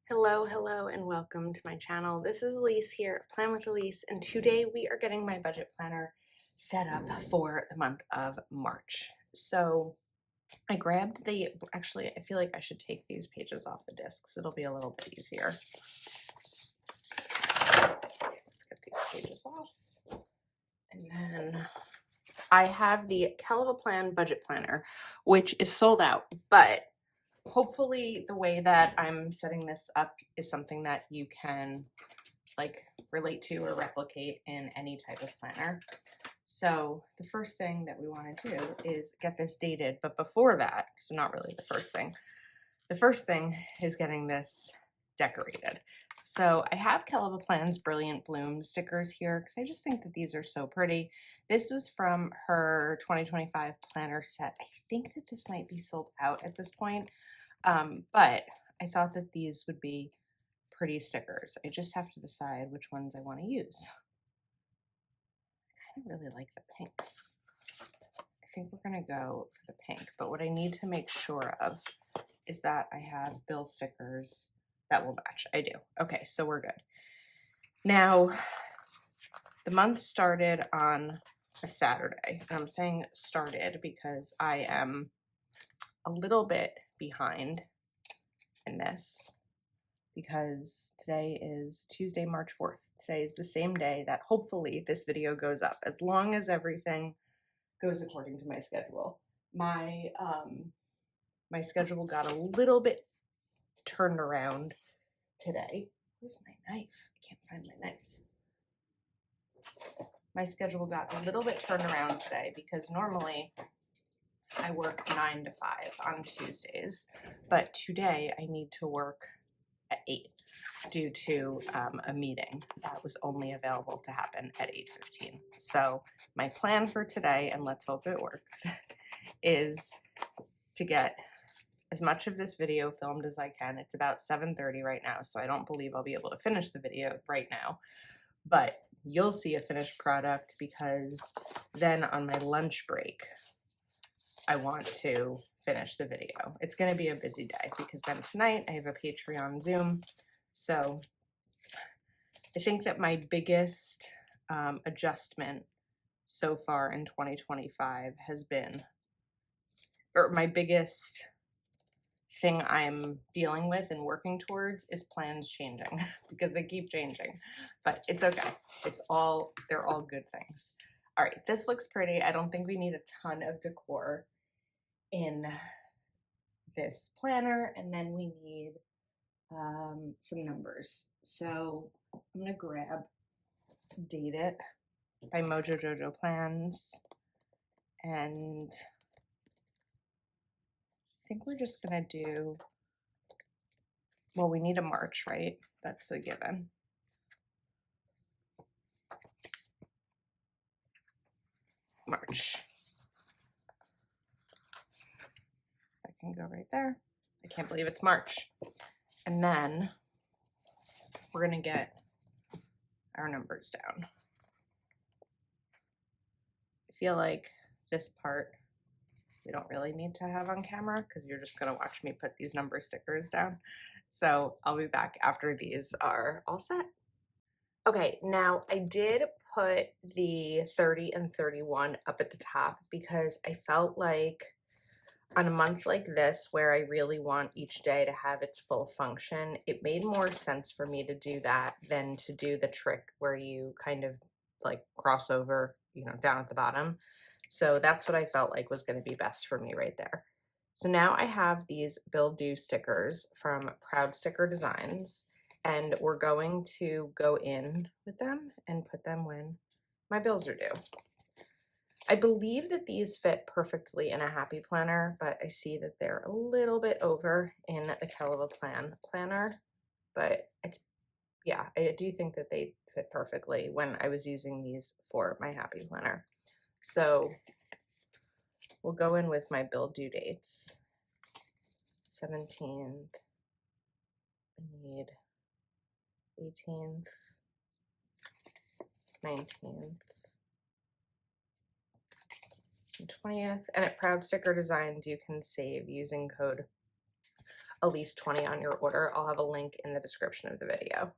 Hello, and welcome to my channel. This is Elise here, Plan with Elise, and today we are getting my budget planner set up for the month of March. So I grabbed actually, I feel like I should take these pages off the discs. It'll be a little bit easier. Let's get these pages off. And then I have the Calva Plan Budget Planner, which is sold out, but hopefully the way that I'm setting this up is something that you can relate to or replicate in any type of planner. So the first thing that we want to do is get this dated, but before that, so not really the first thing is getting this decorated. So I have Calva Plan's Brilliant Bloom stickers here because I just think that these are so pretty. This is from her 2025 planner set. I think that this might be sold out at this point. But I thought that these would be pretty stickers. I just have to decide which ones I want to use. I kind of really like the pinks. I think we're going to go for the pink, but what I need to make sure of is that I have bill stickers that will match. I do. Okay, so we're good. Now, the month started on a Saturday, and I'm saying started because I am a little bit behind in this because today is Tuesday, March 4th. Today is the same day that hopefully this video goes up, as long as everything goes according to my schedule. My schedule got a little bit turned around today. Where's my knife? I can't find my knife. My schedule got a little bit turned around today because normally I work 9 to 5 on Tuesdays, but today I need to work at 8 due to a meeting that was only available to happen at 8:15. So my plan for today, and let's hope it works, is to get as much of this video filmed as I can. It's about 7:30 right now, so I don't believe I'll be able to finish the video right now, but you'll see a finished product because then on my lunch break, I want to finish the video. It's going to be a busy day because then tonight I have a Patreon Zoom. So I think that my biggest adjustment so far in 2025 has been, or my biggest thing I'm dealing with and working towards is plans changing because they keep changing, but it's okay. They're all good things. All right, this looks pretty. I don't think we need a ton of decor in this planner, and then we need some numbers. So I'm gonna grab Date It by Mojo Jojo Plans, and I think we're just gonna do, well, we need a March, right? That's a given. March. I can go right there. I can't believe it's March. And then we're gonna get our numbers down. I feel like this part we don't really need to have on camera because you're just gonna watch me put these number stickers down. So I'll be back after these are all set. Okay, now I did put the 30 and 31 up at the top because I felt like on a month like this where I really want each day to have its full function, it made more sense for me to do that than to do the trick where you kind of like cross over, down at the bottom. So that's what I felt like was going to be best for me right there. So now I have these Bill Due stickers from Proud Sticker Designs, and we're going to go in with them and put them when my bills are due. I believe that these fit perfectly in a happy planner, but I see that they're a little bit over in the Calva planner, but yeah, I do think that they fit perfectly when I was using these for my happy planner. So we'll go in with my bill due dates. 17th, I need 18th, 19th, and 20th. And at Proud Sticker Designs, you can save using code at least 20 on your order. I'll have a link in the description of the video.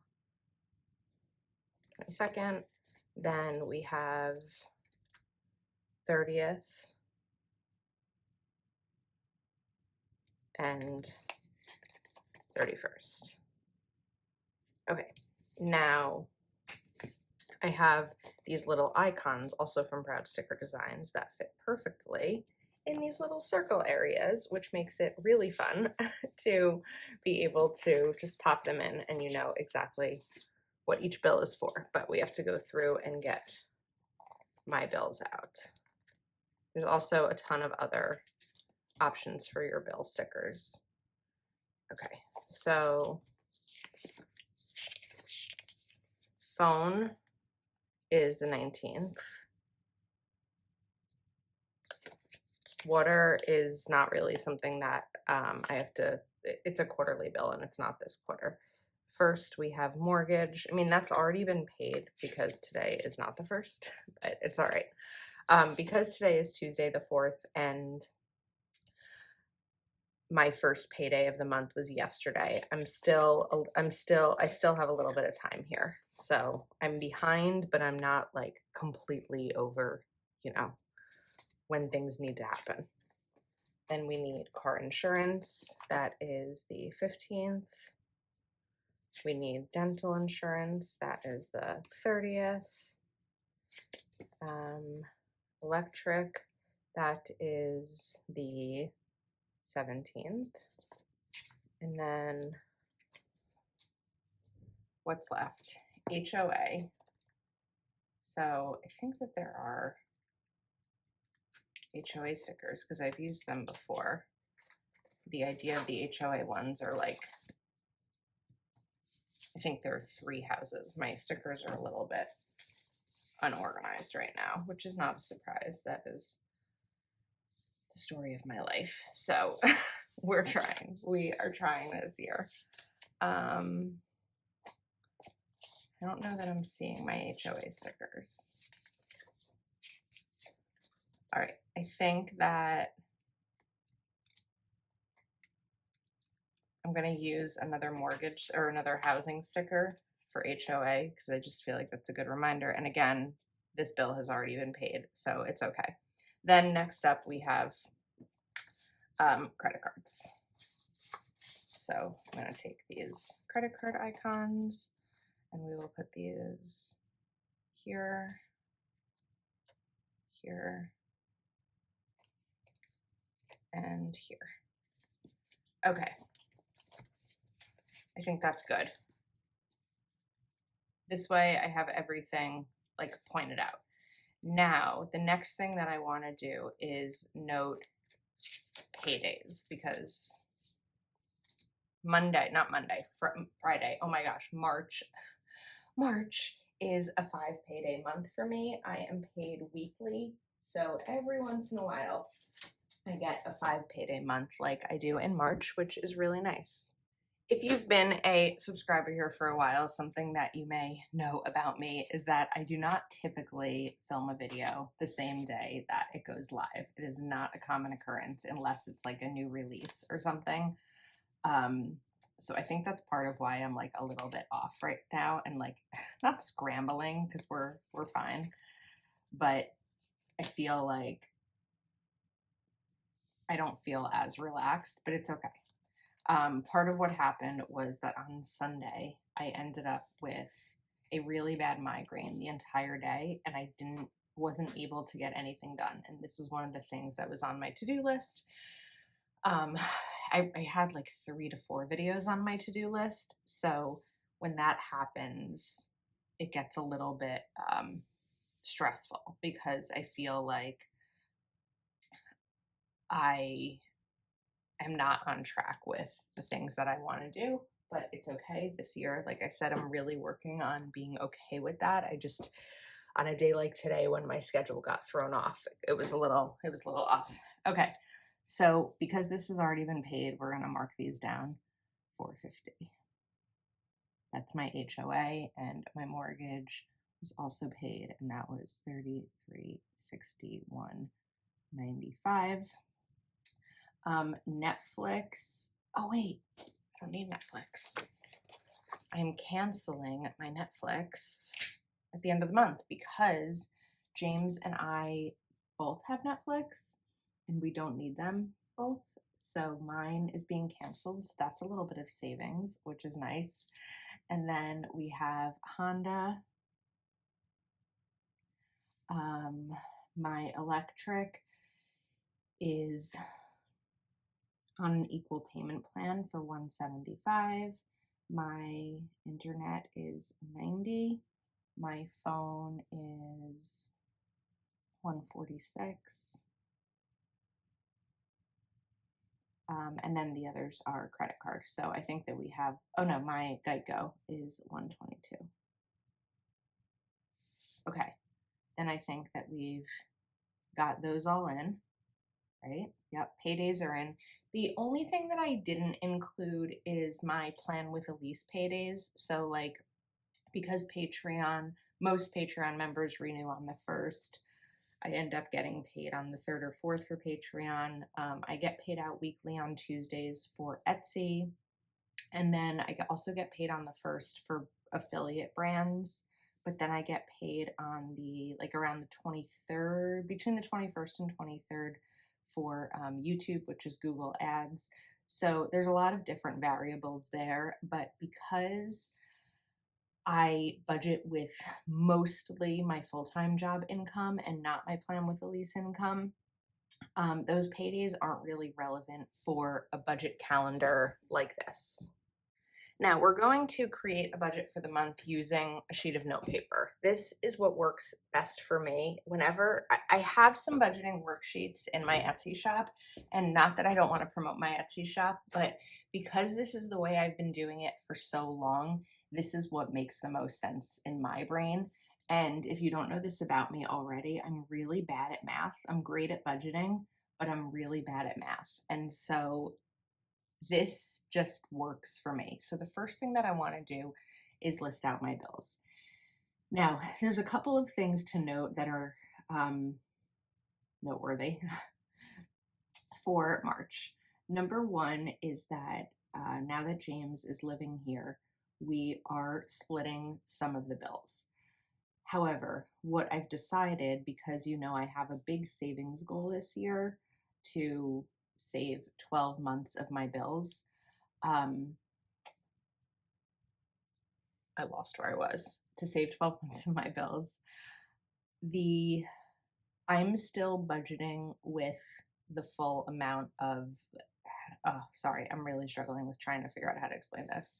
22nd. Then we have 30th and 31st. Okay, now I have these little icons also from Proud Sticker Designs that fit perfectly in these little circle areas, which makes it really fun to be able to just pop them in and you know exactly what each bill is for. But we have to go through and get my bills out. There's also a ton of other options for your bill stickers. Okay, so phone is the 19th. Water is not really something that I have to, it's a quarterly bill and it's not this quarter. First, we have mortgage. I mean, that's already been paid because today is not the first, but it's all right. Because today is Tuesday the 4th and my first payday of the month was yesterday. I still have a little bit of time here. So I'm behind, but I'm not like completely over, you know, when things need to happen. Then we need car insurance. That is the 15th. We need dental insurance. That is the 30th. Electric. That is the 17th. And then what's left? HOA. So I think that there are HOA stickers because I've used them before. The idea of the HOA ones are like, I think there are 3 houses. My stickers are a little bit unorganized right now, which is not a surprise. That is the story of my life. So we're trying. We are trying this year. I don't know that I'm seeing my HOA stickers. All right. I think that I'm going to use another mortgage or another housing sticker for HOA because I just feel like that's a good reminder. And again, this bill has already been paid, so it's okay. Then next up we have credit cards. So I'm going to take these credit card icons and we will put these here, here, and here. Okay. I think that's good. This way I have everything like pointed out. Now, the next thing that I want to do is note paydays because Friday, oh my gosh, March is a 5 payday month for me. I am paid weekly, so every once in a while I get a 5 payday month like I do in March, which is really nice. If you've been a subscriber here for a while, something that you may know about me is that I do not typically film a video the same day that it goes live. It is not a common occurrence unless it's like a new release or something. So I think that's part of why I'm like a little bit off right now and like not scrambling because we're fine, but I feel like I don't feel as relaxed, but it's okay. Part of what happened was that on Sunday, I ended up with a really bad migraine the entire day and I wasn't able to get anything done. And this was one of the things that was on my to-do list. I had like 3 to 4 videos on my to-do list. So when that happens, it gets a little bit stressful because I feel like I am not on track with the things that I want to do, but it's okay this year. Like I said, I'm really working on being okay with that. I just, on a day like today when my schedule got thrown off, it was a little off. Okay. So because this has already been paid, we're going to mark these down $450. That's my HOA and my mortgage was also paid and that was $33.61.95. Netflix, Oh wait, I don't need Netflix. I'm canceling my Netflix at the end of the month because James and I both have Netflix and we don't need them both. So mine is being canceled. So that's a little bit of savings, which is nice. And then we have Honda. My electric is on an equal payment plan for $175. My internet is $90. My phone is $146. And then the others are credit card. So I think that we have, oh no, my Geico is $122. Okay. Then I think that we've got those all in, right? Yep. Paydays are in. The only thing that I didn't include is my plan with Elise paydays. So like, because most Patreon members renew on the 1st, I end up getting paid on the 3rd or 4th for Patreon. I get paid out weekly on Tuesdays for Etsy. And then I also get paid on the 1st for affiliate brands. But then I get paid on around the 23rd, between the 21st and 23rd for YouTube, which is Google Ads. So there's a lot of different variables there. But because I budget with mostly my full-time job income and not my plan with Elise income, those paydays aren't really relevant for a budget calendar like this. Now we're going to create a budget for the month using a sheet of notepaper. This is what works best for me. Whenever I have some budgeting worksheets in my Etsy shop, and not that I don't want to promote my Etsy shop, but because this is the way I've been doing it for so long, this is what makes the most sense in my brain. And if you don't know this about me already, I'm really bad at math. I'm great at budgeting, but I'm really bad at math. And so this just works for me. So the first thing that I want to do is list out my bills. Now, there's a couple of things to note that are noteworthy for March. Number one is that now that James is living here, we are splitting some of the bills. However, what I've decided, because I have a big savings goal this year to save 12 months of my bills, I lost where I was, to save 12 months of my bills. I'm still budgeting with the full amount of, oh, sorry, I'm really struggling with trying to figure out how to explain this.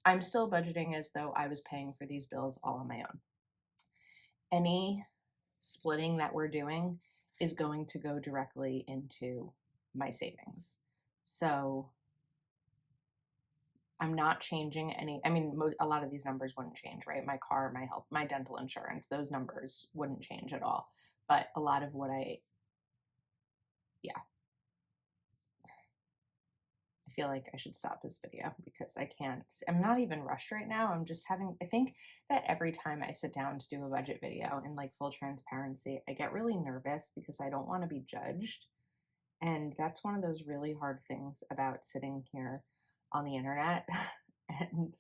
I'm still budgeting as though I was paying for these bills all on my own. Any splitting that we're doing is going to go directly into my savings. So I'm not changing any, a lot of these numbers wouldn't change, right? My car, my health, my dental insurance, those numbers wouldn't change at all. But a lot of what I feel like I should stop this video because I'm not even rushed right now. I think that every time I sit down to do a budget video, in like full transparency, I get really nervous because I don't want to be judged. And that's one of those really hard things about sitting here on the internet and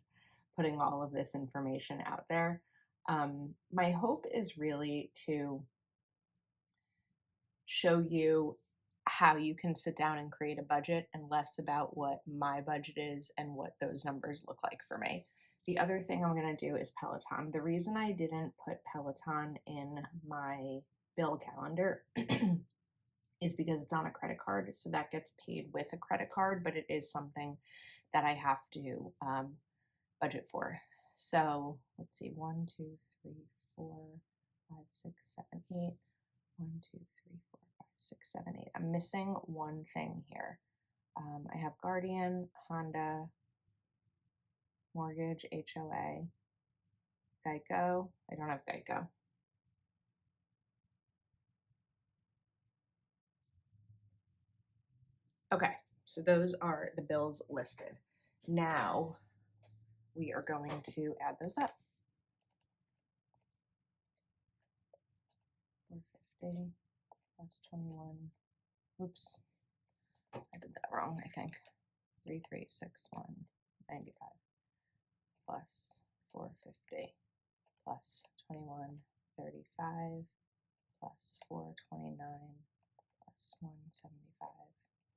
putting all of this information out there. My hope is really to show you how you can sit down and create a budget, and less about what my budget is and what those numbers look like for me. The other thing I'm going to do is Peloton. The reason I didn't put Peloton in my bill calendar is because it's on a credit card, so that gets paid with a credit card, but it is something that I have to budget for. So let's see, 1, 2, 3, 4, 5, 6, 7, 8. 1, 2, 3, 4, 5, 6, 7, 8. I'm missing one thing here. I have Guardian, Honda, Mortgage, HOA, Geico. I don't have Geico. Okay, so those are the bills listed. Now we are going to add those up. 450 plus 21. Oops, I did that wrong, I think. 3361.95 plus 450 plus 2135 plus 429 plus 175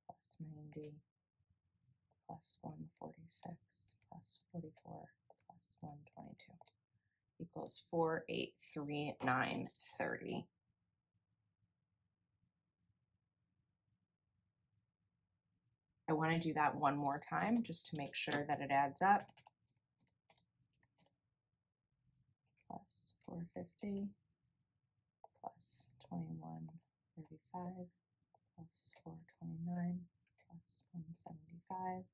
plus 90 plus 146 plus 44 plus 122 equals 483930. I want to do that one more time just to make sure that it adds up. Plus 450 plus 2135 plus 429 plus 175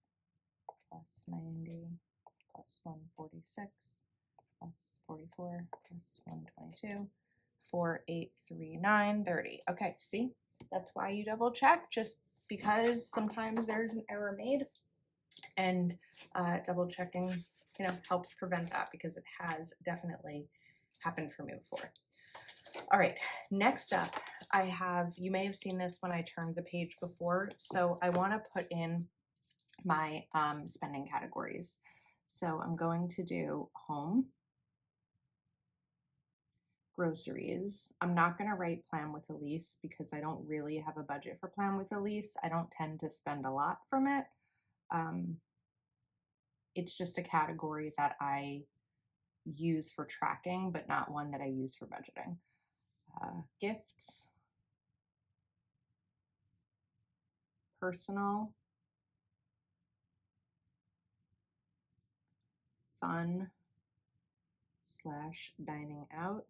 plus 90 plus 146 plus 44 plus 122, 483930. Okay, see, that's why you double check, just because sometimes there's an error made, and double checking, helps prevent that, because it has definitely happened for me before. All right, next up, you may have seen this when I turned the page before, so I want to put in my spending categories. So I'm going to do home, groceries. I'm not going to write plan with a lease because I don't really have a budget for plan with a lease. I don't tend to spend a lot from it. It's just a category that I use for tracking, but not one that I use for budgeting. Gifts, personal, fun / dining out,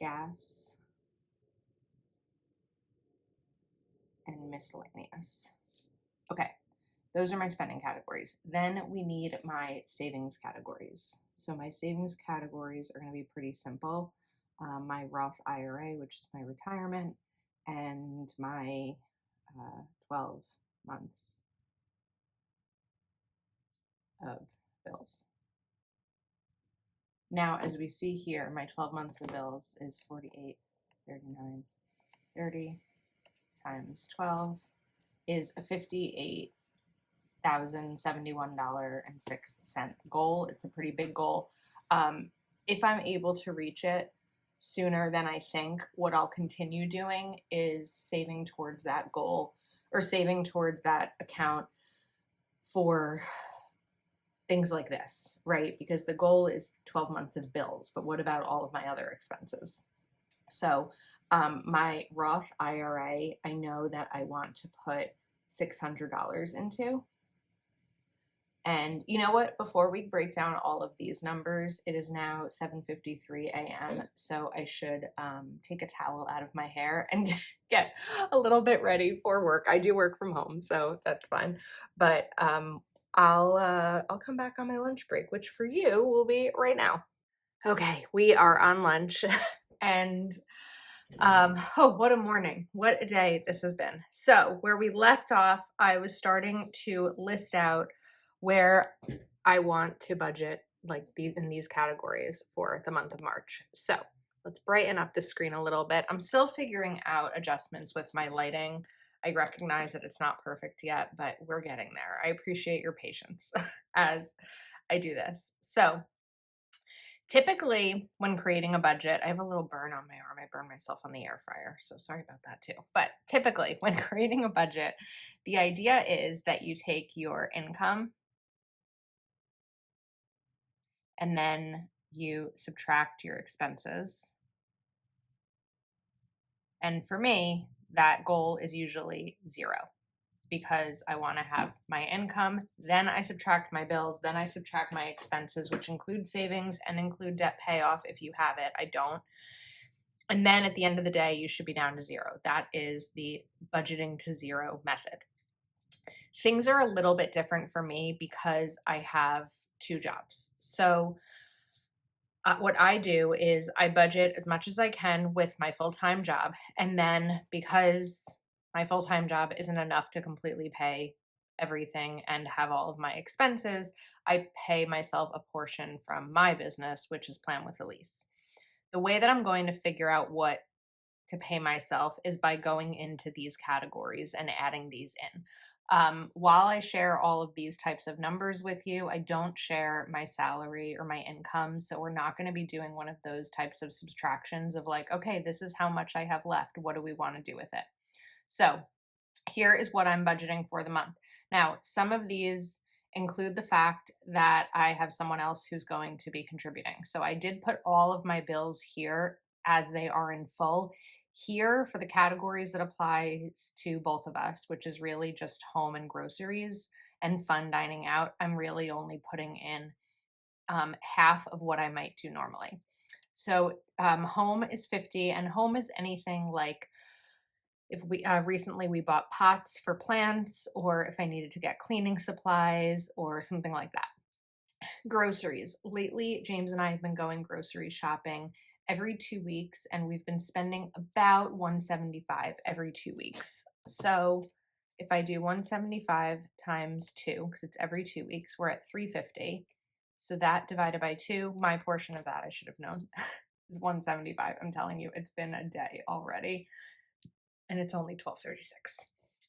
gas, and miscellaneous. Okay, those are my spending categories. Then we need my savings categories. So my savings categories are going to be pretty simple. My Roth IRA, which is my retirement, and my 12 months of bills. Now, as we see here, my 12 months of bills is 483930 times 12 is a $58,071.06 goal. It's a pretty big goal. If I'm able to reach it sooner than I think, what I'll continue doing is saving towards that goal, or saving towards that account for things like this, right? Because the goal is 12 months of bills, but what about all of my other expenses? So my Roth IRA, I know that I want to put $600 into. And you know what? Before we break down all of these numbers, it is now 7:53 a.m. So I should take a towel out of my hair and get a little bit ready for work. I do work from home, so that's fine. But I'll come back on my lunch break, which for you will be right now. Okay, we are on lunch, and oh, what a morning. What a day this has been. So where we left off, I was starting to list out where I want to budget in these categories for the month of March. So let's brighten up the screen a little bit. I'm still figuring out adjustments with my lighting. I recognize that it's not perfect yet, but we're getting there. I appreciate your patience as I do this. So typically, when creating a budget, I have a little burn on my arm. I burned myself on the air fryer, so sorry about that too. But typically, when creating a budget, the idea is that you take your income and then you subtract your expenses. And for me, that goal is usually 0, because I want to have my income, then I subtract my bills, then I subtract my expenses, which include savings and include debt payoff if you have it. I don't. And then at the end of the day, you should be down to 0. That is the budgeting to 0 method. Things are a little bit different for me because I have 2 jobs. So what I do is I budget as much as I can with my full-time job. And then because my full-time job isn't enough to completely pay everything and have all of my expenses, I pay myself a portion from my business, which is Plan with a Lease. The way that I'm going to figure out what to pay myself is by going into these categories and adding these in. While I share all of these types of numbers with you, I don't share my salary or my income. So we're not going to be doing one of those types of subtractions of like, okay, this is how much I have left. What do we want to do with it? So here is what I'm budgeting for the month. Now, some of these include the fact that I have someone else who's going to be contributing. So I did put all of my bills here as they are in full. Here for the categories that applies to both of us, which is really just home and groceries and fun dining out, I'm really only putting in half of what I might do normally. So home is 50, and home is anything like if we recently we bought pots for plants, or if I needed to get cleaning supplies or something like that. Groceries. Lately, James and I have been going grocery shopping every 2 weeks, and we've been spending about 175 every 2 weeks. So if I do 175 times 2, because it's every 2 weeks, we're at 350. So that divided by 2, my portion of that I should have known is 175. I'm telling you, it's been a day already, and it's only 12:36.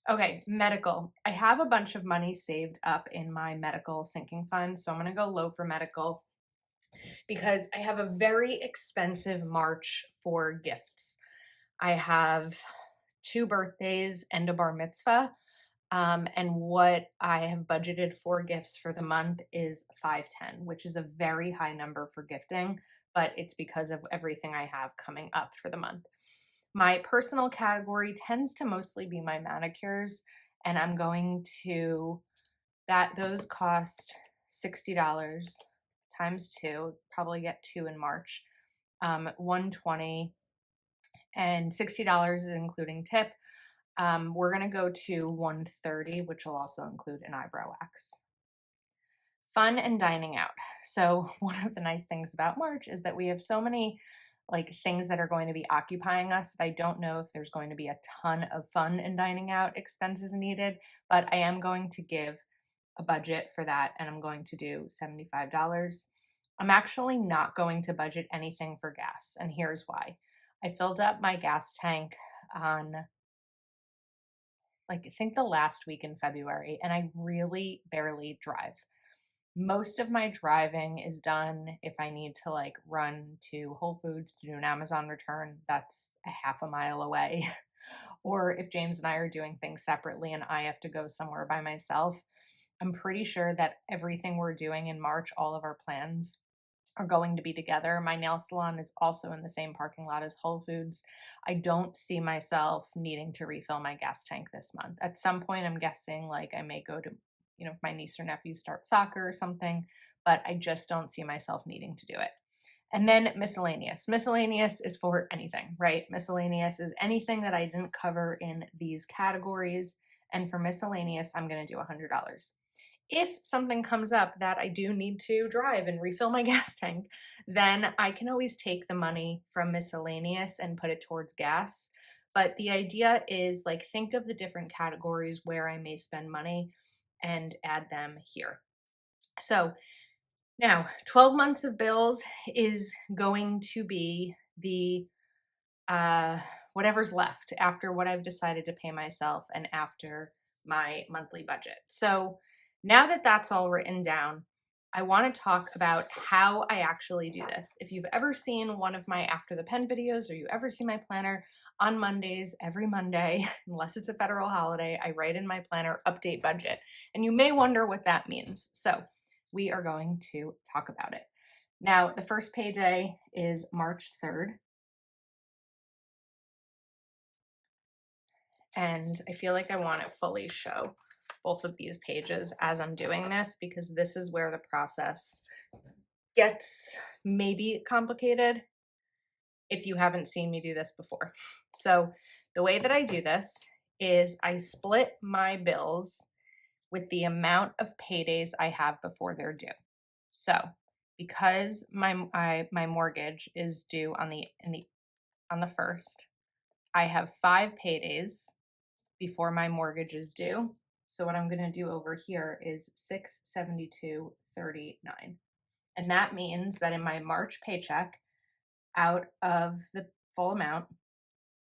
Okay, medical. I have a bunch of money saved up in my medical sinking fund, so I'm going to go low for medical because I have a very expensive March for gifts. I have 2 birthdays and a bar mitzvah. And what I have budgeted for gifts for the month is 510, which is a very high number for gifting, but it's because of everything I have coming up for the month. My personal category tends to mostly be my manicures, and I'm going to those cost $60 times 2, probably get 2 in March. 120, and $60 is including tip. We're gonna go to 130, which will also include an eyebrow wax. Fun and dining out. So one of the nice things about March is that we have so many like things that are going to be occupying us that I don't know if there's going to be a ton of fun and dining out expenses needed, but I am going to give a budget for that, and I'm going to do $75. I'm actually not going to budget anything for gas, and here's why. I filled up my gas tank on like I think the last week in February, and I really barely drive. Most of my driving is done if I need to like run to Whole Foods to do an Amazon return that's a half a mile away. Or if James and I are doing things separately and I have to go somewhere by myself. I'm pretty sure that everything we're doing in March, all of our plans are going to be together. My nail salon is also in the same parking lot as Whole Foods. I don't see myself needing to refill my gas tank this month. At some point, I'm guessing like I may go to, if my niece or nephew start soccer or something, but I just don't see myself needing to do it. And then miscellaneous. Miscellaneous is for anything, right? Miscellaneous is anything that I didn't cover in these categories. And for miscellaneous, I'm going to do $100. If something comes up that I do need to drive and refill my gas tank, then I can always take the money from miscellaneous and put it towards gas. But the idea is like think of the different categories where I may spend money and add them here. So now 12 months of bills is going to be the whatever's left after what I've decided to pay myself and after my monthly budget. So now that that's all written down, I want to talk about how I actually do this. If you've ever seen one of my After the Pen videos, or you ever see my planner on Mondays, every Monday, unless it's a federal holiday, I write in my planner update budget. And you may wonder what that means. So we are going to talk about it. Now, the first payday is March 3rd. And I feel like I want to fully show both of these pages as I'm doing this, because this is where the process gets maybe complicated if you haven't seen me do this before. So the way that I do this is I split my bills with the amount of paydays I have before they're due. So because my mortgage is due on the 1st, I have 5 paydays before my mortgage is due. So what I'm going to do over here is $672.39. And that means that in my March paycheck, out of the full amount,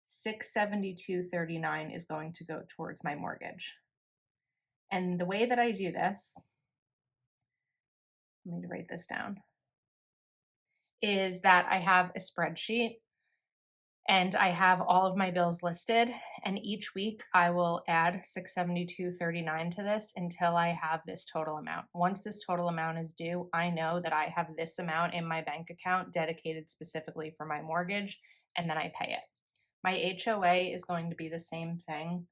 $672.39 is going to go towards my mortgage. And the way that I do this, let me write this down, is that I have a spreadsheet and I have all of my bills listed, and each week I will add $672.39 to this until I have this total amount. Once this total amount is due, I know that I have this amount in my bank account dedicated specifically for my mortgage, and then I pay it. My HOA is going to be the same thing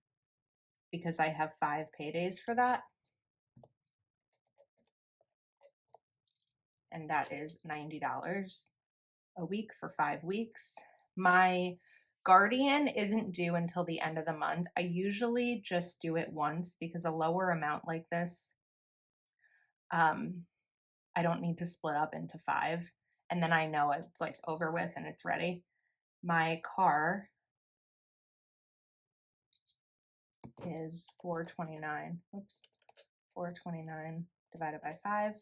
because I have 5 paydays for that. And that is $90 a week for 5 weeks. My Guardian isn't due until the end of the month. I usually just do it once because a lower amount like this, I don't need to split up into 5. And then I know it's like over with and it's ready. My car is $429. Whoops. $429 divided by 5.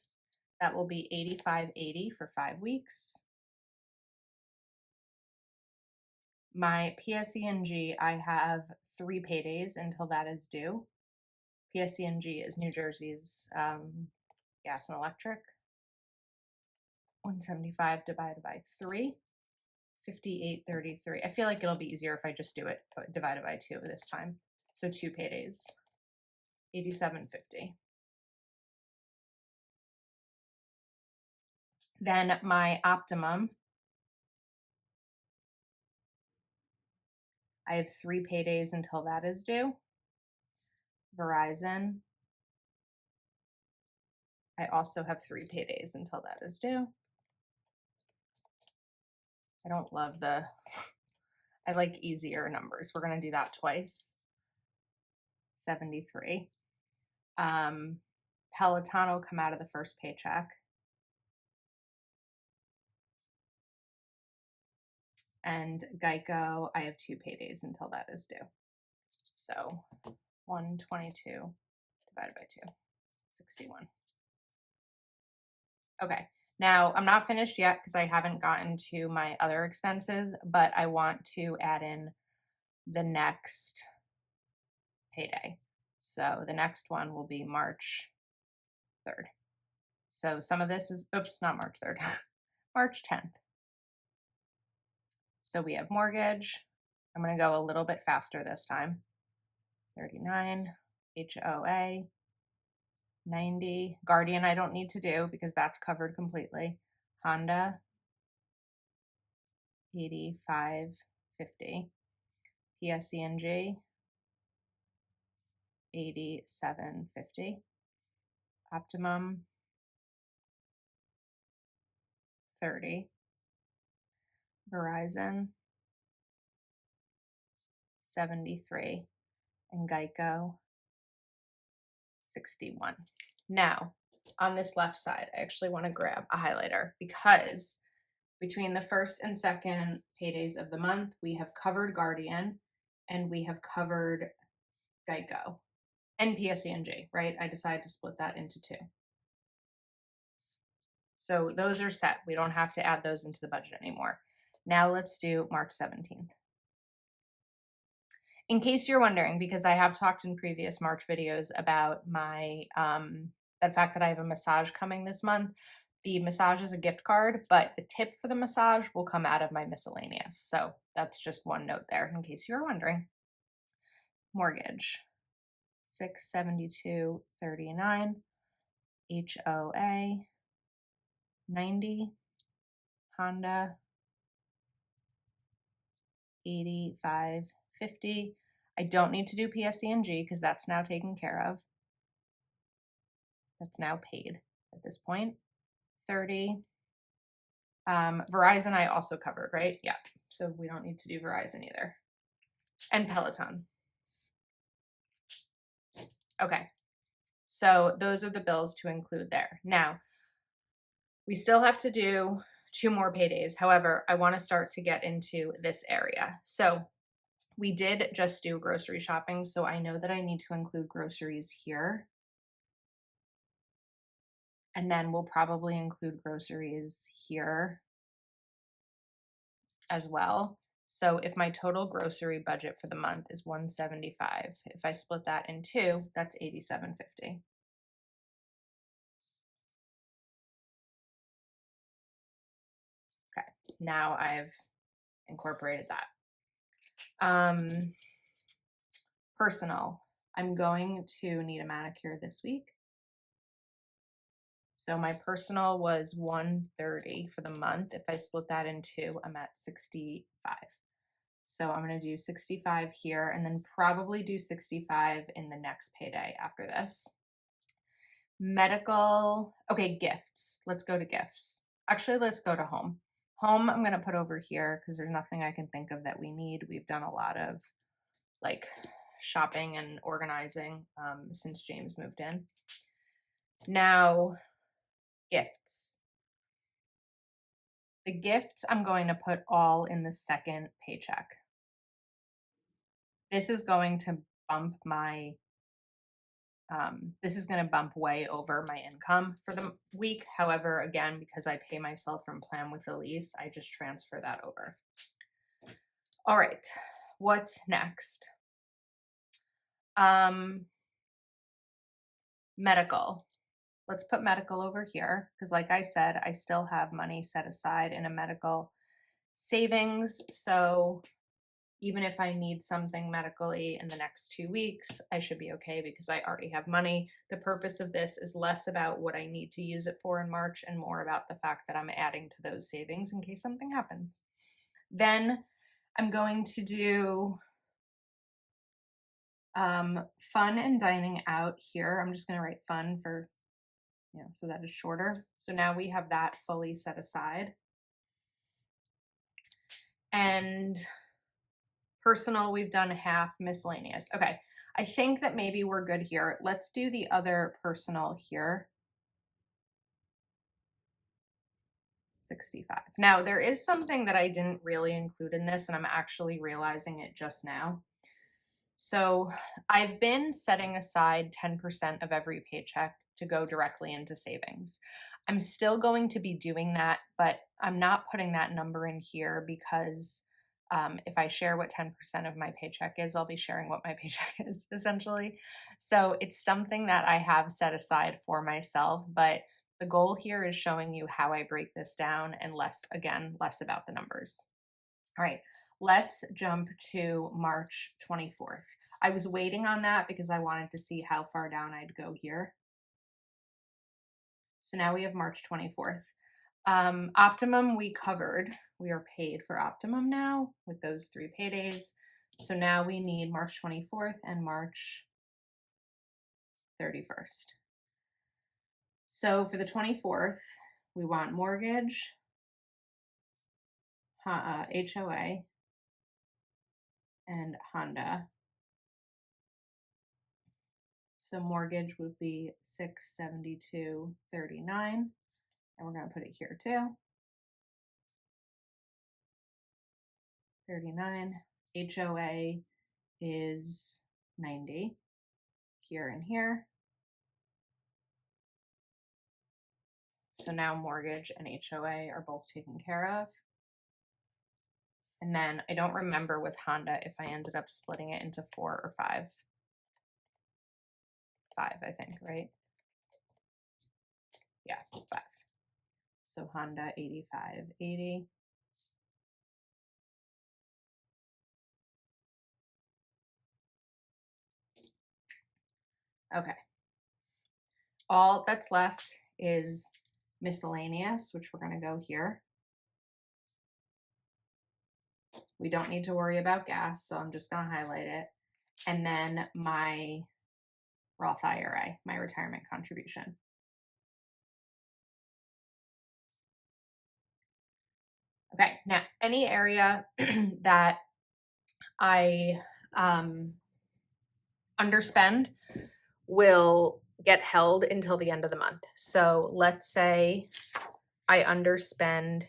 That will be $85.80 for 5 weeks. My PSE&G, I have 3 paydays until that is due. PSE&G is New Jersey's gas and electric. 175 divided by 3, $58.33. I feel like it'll be easier if I just do it divided by 2 this time. So 2 paydays, $87.50. Then my Optimum, I have 3 paydays until that is due. Verizon, I also have 3 paydays until that is due. I don't love I like easier numbers. We're going to do that twice. 73. Peloton will come out of the first paycheck. And Geico, I have 2 paydays until that is due. So 122 divided by 2, 61. Okay, now I'm not finished yet because I haven't gotten to my other expenses, but I want to add in the next payday. So the next one will be March 3rd. So some of this is, oops, not March 3rd, March 10th. So we have mortgage. I'm going to go a little bit faster this time. 39, HOA, 90. Guardian I don't need to do because that's covered completely. Honda, 85.50. PSE&G, 87.50. Optimum, 30. Verizon, 73. And Geico, 61. Now, on this left side, I actually want to grab a highlighter because between the first and second paydays of the month, we have covered Guardian and we have covered Geico and PSE&G, right? I decided to split that into 2. So those are set. We don't have to add those into the budget anymore. Now let's do March 17th. In case you're wondering, because I have talked in previous March videos about my, the fact that I have a massage coming this month. The massage is a gift card, but the tip for the massage will come out of my miscellaneous. So that's just one note there in case you're wondering. Mortgage, $672.39. HOA, 90. Honda, 85.50. I don't need to do PSE&G because that's now taken care of. That's now paid at this point. 30. Verizon I also covered, right? Yeah. So we don't need to do Verizon either. And Peloton. Okay. So those are the bills to include there. Now, we still have to do 2 more paydays. However, I want to start to get into this area. So we did just do grocery shopping, so I know that I need to include groceries here. And then we'll probably include groceries here as well. So if my total grocery budget for the month is $175, if I split that in two, that's $87.50. Okay, now I've incorporated that. Personal. I'm going to need a manicure this week. So my personal was $130 for the month. If I split that in two, I'm at $65. So I'm going to do $65 here and then probably do $65 in the next payday after this. Medical. Okay, gifts. Let's go to gifts. Actually, let's go to home. Home, I'm going to put over here because there's nothing I can think of that we need. We've done a lot of like shopping and organizing since James moved in. Now, gifts. The gifts I'm going to put all in the second paycheck. This is going to bump my, this is going to bump way over my income for the week. However, again, because I pay myself from Plan with Elise, I just transfer that over. All right, what's next? Medical. Let's put medical over here because like I said, I still have money set aside in a medical savings. So even if I need something medically in the next 2 weeks, I should be okay because I already have money. The purpose of this is less about what I need to use it for in March and more about the fact that I'm adding to those savings in case something happens. Then I'm going to do fun and dining out here. I'm just going to write fun for, so that is shorter. So now we have that fully set aside. And personal, we've done half. Miscellaneous. Okay, I think that maybe we're good here. Let's do the other personal here. 65. Now, there is something that I didn't really include in this, and I'm actually realizing it just now. So I've been setting aside 10% of every paycheck to go directly into savings. I'm still going to be doing that, but I'm not putting that number in here because if I share what 10% of my paycheck is, I'll be sharing what my paycheck is essentially. So it's something that I have set aside for myself, but the goal here is showing you how I break this down and less about the numbers. All right, let's jump to March 24th. I was waiting on that because I wanted to see how far down I'd go here. So now we have March 24th. Optimum we covered. We are paid for Optimum now with those 3 paydays. So now we need March 24th and March 31st. So for the 24th, we want mortgage, HOA, and Honda. So mortgage would be $672.39, and we're going to put it here too. 39. HOA is 90 here and here. So now mortgage and HOA are both taken care of. And then I don't remember with Honda if I ended up splitting it into 4 or 5. 5, I think, right? Yeah, 5. So Honda 85.80. Okay. All that's left is miscellaneous, which we're going to go here. We don't need to worry about gas, so I'm just going to highlight it. And then my Roth IRA, my retirement contribution. Okay, now any area that I underspend will get held until the end of the month. So let's say I underspend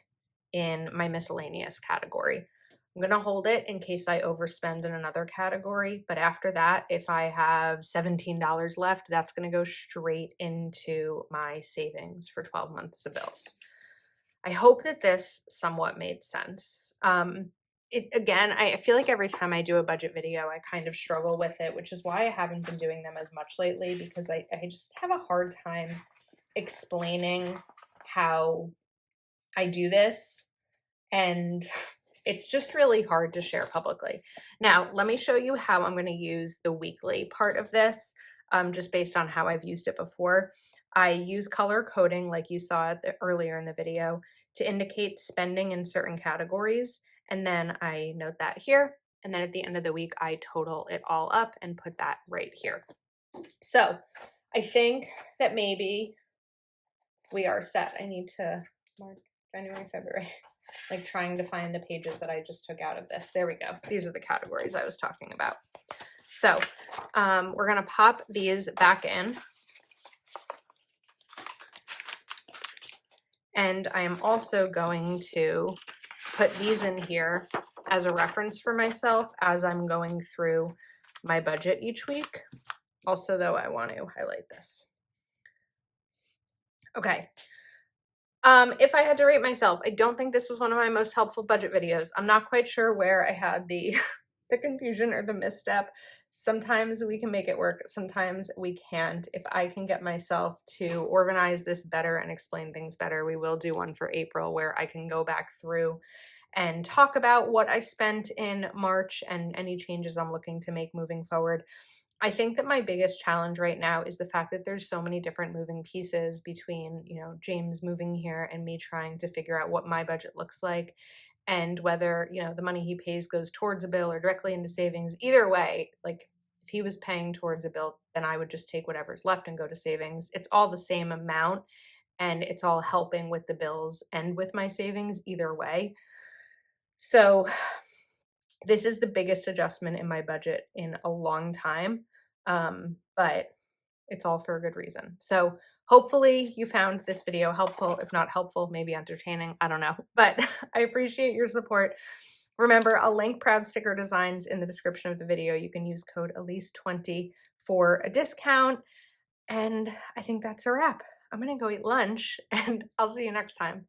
in my miscellaneous category. I'm going to hold it in case I overspend in another category. But after that, if I have $17 left, that's going to go straight into my savings for 12 months of bills. I hope that this somewhat made sense. again, I feel like every time I do a budget video, I kind of struggle with it, which is why I haven't been doing them as much lately, because I just have a hard time explaining how I do this, and it's just really hard to share publicly. Now, let me show you how I'm going to use the weekly part of this, just based on how I've used it before. I use color coding, like you saw earlier in the video, to indicate spending in certain categories, and then I note that here, and then at the end of the week, I total it all up and put that right here. So I think that maybe we are set. I need to mark January, February, like trying to find the pages that I just took out of this. There we go. These are the categories I was talking about. So we're going to pop these back in. And I am also going to put these in here as a reference for myself as I'm going through my budget each week. Also, though, I want to highlight this. Okay. If I had to rate myself, I don't think this was one of my most helpful budget videos. I'm not quite sure where I had the the confusion or the misstep. Sometimes we can make it work, sometimes we can't. If I can get myself to organize this better and explain things better, we will do one for April where I can go back through and talk about what I spent in March and any changes I'm looking to make moving forward. I think that my biggest challenge right now is the fact that there's so many different moving pieces between, James moving here and me trying to figure out what my budget looks like, and whether, the money he pays goes towards a bill or directly into savings. Either way, like if he was paying towards a bill, then I would just take whatever's left and go to savings. It's all the same amount and it's all helping with the bills and with my savings either way. So this is the biggest adjustment in my budget in a long time, but it's all for a good reason. So hopefully you found this video helpful. If not helpful, maybe entertaining. I don't know, but I appreciate your support. Remember, I'll link Proud Sticker Designs in the description of the video. You can use code Elise20 for a discount. And I think that's a wrap. I'm going to go eat lunch and I'll see you next time.